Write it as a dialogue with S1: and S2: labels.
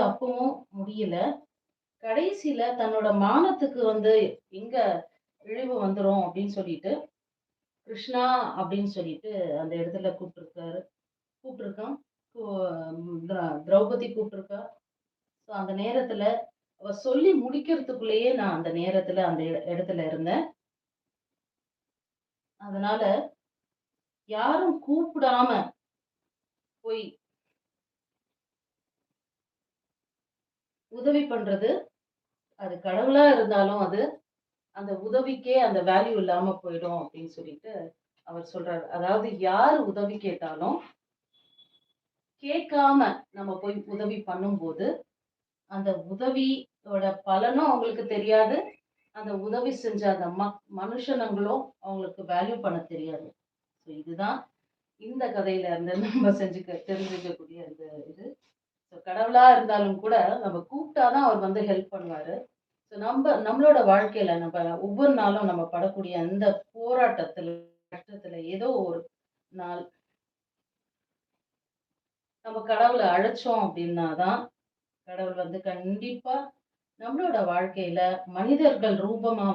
S1: அப்பவும் முடியல. கடைசியில தன்னோட மானத்துக்கு எங்க இழிவு வந்துரும் அப்படின்னு சொல்லிட்டு, கிருஷ்ணா அப்படின்னு சொல்லிட்டு அந்த இடத்துல கூப்பிட்டுருக்கான். கு திரௌபதி கூப்பிட்டுருக்கா. ஸோ அந்த நேரத்துல அவ சொல்லி முடிக்கிறதுக்குள்ளேயே நான் அந்த நேரத்துல அந்த இடத்துல இருந்தேன். அதனால யாரும் கூப்பிடாம போய் உதவி பண்றது, அது கடவுளா இருந்தாலும் அந்த உதவிக்கே அந்த வேல்யூ இல்லாம போயிடும் அப்படின்னு சொல்லிட்டு அவர் சொல்றாரு. அதாவது யார் உதவி கேட்டாலும், கேட்காம நம்ம போய் உதவி பண்ணும்போது, அந்த உதவியோட பலனும் அவங்களுக்கு தெரியாது. அந்த உதவி செஞ்ச அந்த மனுஷனுங்களும் அவங்களுக்கு வேல்யூ பண்ண தெரியாது. ஸோ இதுதான் இந்த கதையில இருந்து நம்ம தெரிஞ்சுக்கக்கூடிய இந்த இது. ஸோ கடவுளா இருந்தாலும் கூட நம்ம கூப்பிட்டா தான் அவர் ஹெல்ப் பண்ணுவாரு. ஸோ நம்மளோட வாழ்க்கையில நம்ம ஒவ்வொரு நாளும் நம்ம படக்கூடிய அந்த போராட்டத்துல, கஷ்டத்துல ஏதோ ஒரு நாள் நம்ம கடவுள அழைச்சோம் அப்படின்னா தான், கடவுள் கண்டிப்பா நம்மளோட வாழ்க்கையில மனிதர்கள் ரூபமா